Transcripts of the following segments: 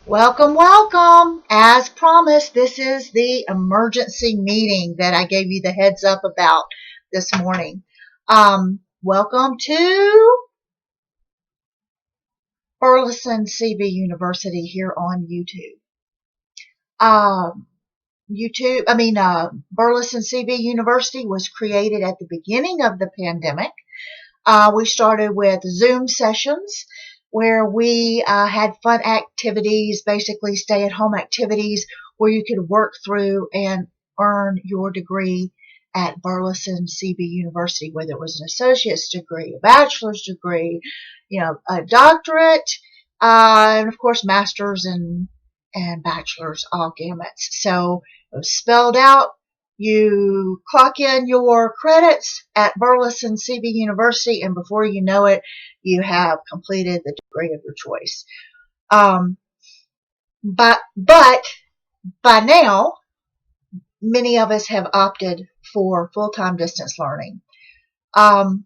Welcome, welcome. As promised, this is the emergency meeting that I gave you the heads up about this morning. Welcome to Burleson CB University here on YouTube. Um, Burleson CB University was created at the beginning of the pandemic. We started with Zoom sessions where we had fun activities, basically stay-at-home activities where you could work through and earn your degree at Burleson CB University, whether it was an associate's degree, a bachelor's degree, a doctorate, and of course master's and bachelor's, all gamuts. So it was spelled out. You clock in your credits at Burleson CB University, and before you know it, you have completed the degree of your choice. But by now, many of us have opted for full-time distance learning. When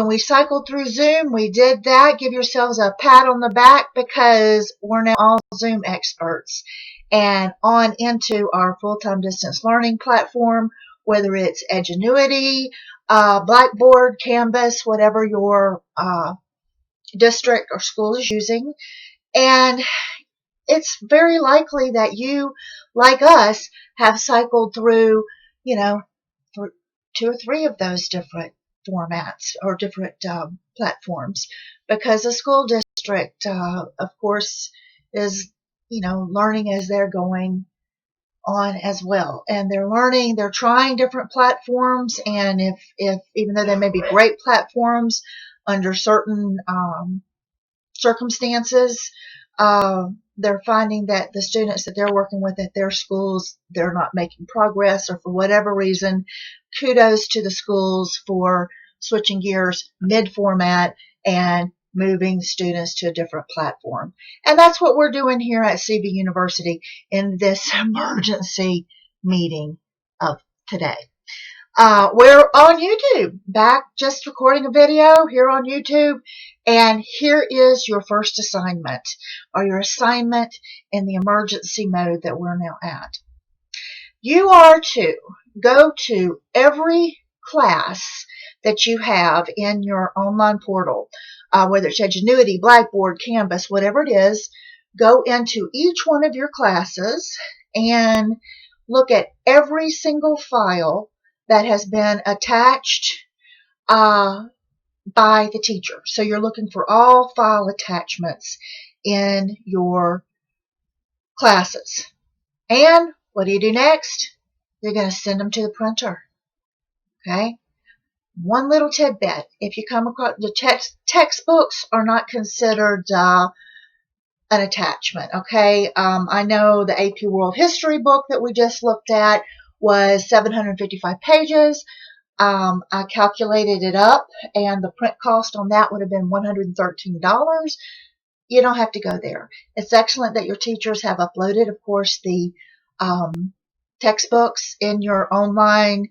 we cycled through Zoom, we did that. Give yourselves a pat on the back because we're now all Zoom experts. And on into our full-time distance learning platform, whether it's Edgenuity, Blackboard, Canvas, whatever your district or school is using. And it's very likely that you, like us, have cycled through, for 2 or 3 of those different formats or different platforms, because a school district, of course, is learning as they're going on as well, and they're trying different platforms, and if even though they may be great platforms under certain circumstances, they're finding that the students that they're working with at their schools, they're not making progress, or for whatever reason. Kudos to the schools for switching gears mid-format and moving students to a different platform. And that's what we're doing here at CB University in this emergency meeting of today. We're on YouTube, back just recording a video here on YouTube, and here is your first assignment, or your assignment in the emergency mode that we're now at. You are to go to every class that you have in your online portal, whether it's Edgenuity, Blackboard, Canvas, whatever it is. Go into each one of your classes and look at every single file that has been attached by the teacher. So you're looking for all file attachments in your classes. And what do you do next? You're going to send them to the printer. Okay? One little tidbit. If you come across the textbooks are not considered an attachment. Okay? I know the AP World History book that we just looked at was 755 pages. I calculated it up, and the print cost on that would have been $113. You don't have to go there. It's excellent that your teachers have uploaded, of course, the textbooks in your online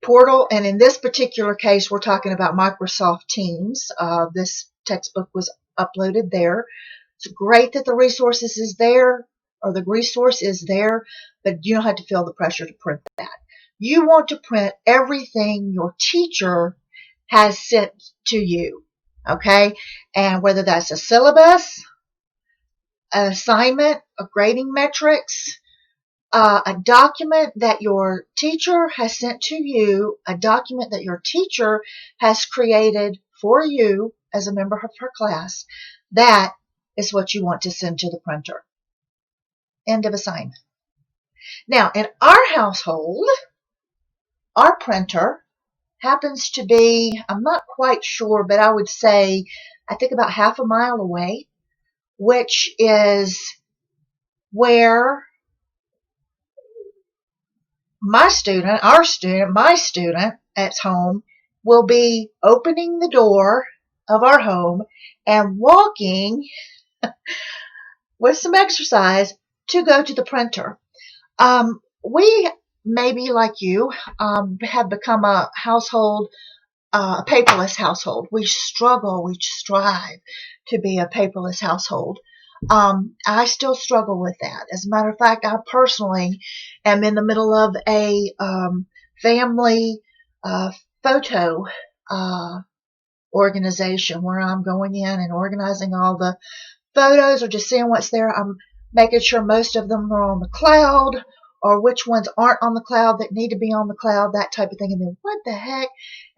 portal. And in this particular case, we're talking about Microsoft Teams. This textbook was uploaded there. It's great that the resource is there, but you don't have to feel the pressure to print that. You want to print everything your teacher has sent to you, okay? And whether that's a syllabus, an assignment, a grading metrics, a document that your teacher has sent to you, a document that your teacher has created for you as a member of her class, that is what you want to send to the printer. End of assignment. Now, in our household, our printer happens to be, I'm not quite sure, but I would say, I think about half a mile away, which is where my student at home will be opening the door of our home and walking with some exercise to go to the printer. We, maybe like you, have become a household a paperless household. We strive to be a paperless household. I still struggle with that. As a matter of fact, I personally am in the middle of a family photo organization where I'm going in and organizing all the photos or just seeing what's there. I'm making sure most of them are on the cloud or which ones aren't on the cloud that need to be on the cloud, that type of thing. And then what the heck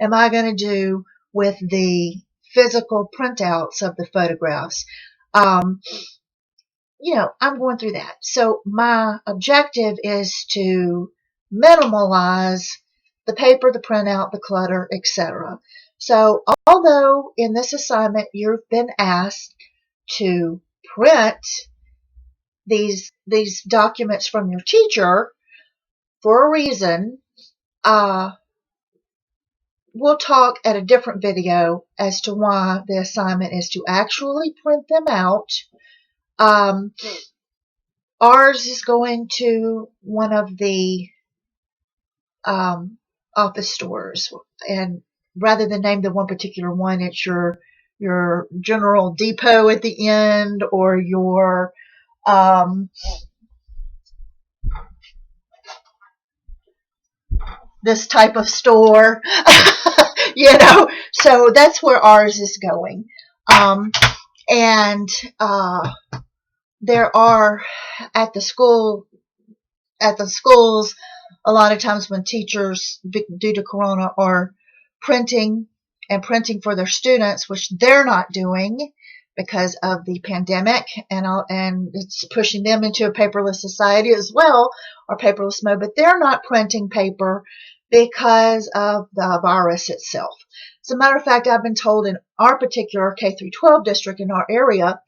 am I going to do with the physical printouts of the photographs? I'm going through that. So my objective is to minimalize the paper, the printout, the clutter, etc. So although in this assignment you've been asked to print these documents from your teacher for a reason, we'll talk at a different video as to why the assignment is to actually print them out. Ours is going to one of the office stores, and rather than name the one particular one, it's your General Depot at the end, or your this type of store. So that's where ours is going. And there are at the schools, a lot of times when teachers, due to Corona, are printing for their students, which they're not doing because of the pandemic, and it's pushing them into a paperless society as well, or paperless mode, but they're not printing paper because of the virus itself. As a matter of fact, I've been told in our particular K through 12 district in our area,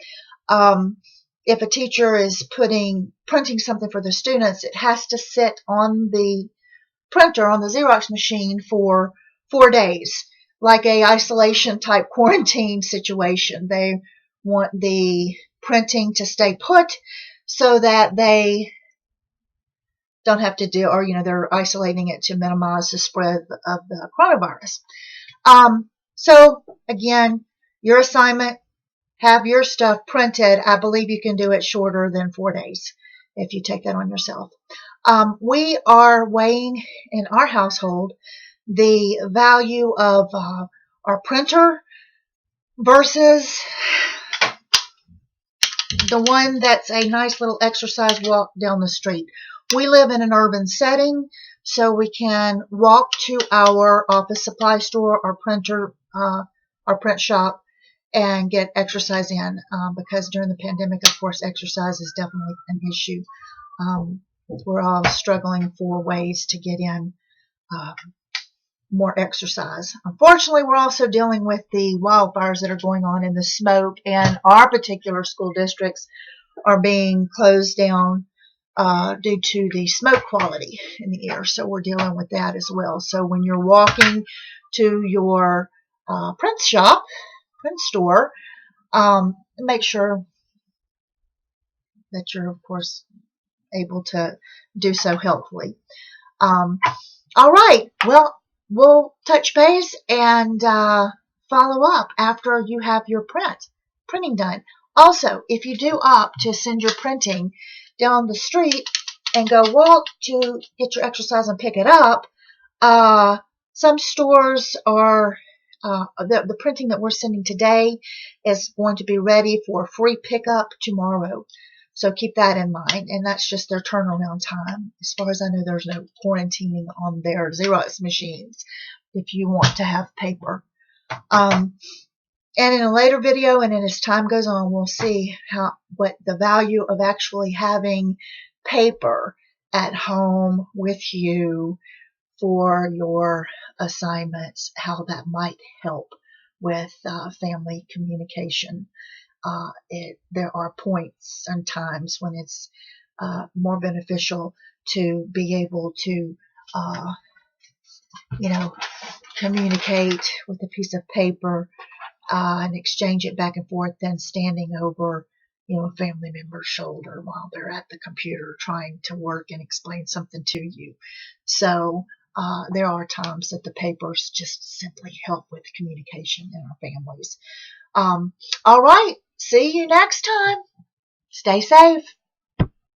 if a teacher is printing something for the students, it has to sit on the printer, on the Xerox machine, for 4 days, like a isolation type quarantine situation. They want the printing to stay put so that they don't have to do, or they're isolating it to minimize the spread of the coronavirus. So again, your assignment, have your stuff printed. I believe you can do it shorter than 4 days if you take that on yourself. We are weighing in our household the value of our printer versus the one that's a nice little exercise walk down the street. We live in an urban setting, so we can walk to our office supply store, our printer, our print shop, and get exercise in, because during the pandemic, of course, exercise is definitely an issue. We're all struggling for ways to get in more exercise. Unfortunately, we're also dealing with the wildfires that are going on, and the smoke, and our particular school districts are being closed down due to the smoke quality in the air. So we're dealing with that as well. So when you're walking to your print store, make sure that you're, of course, able to do so healthily. All right. Well, we'll touch base and follow up after you have your printing done. Also, if you do opt to send your printing down the street and go walk to get your exercise and pick it up, some stores are, the printing that we're sending today is going to be ready for free pickup tomorrow. So keep that in mind, and that's just their turnaround time. As far as I know, there's no quarantining on their Xerox machines if you want to have paper. And in a later video, and as time goes on, we'll see what the value of actually having paper at home with you for your assignments, how that might help with family communication. There are points and times when it's more beneficial to be able to, communicate with a piece of paper and exchange it back and forth than standing over, a family member's shoulder while they're at the computer trying to work and explain something to you. So there are times that the papers just simply help with communication in our families. All right. See you next time. Stay safe.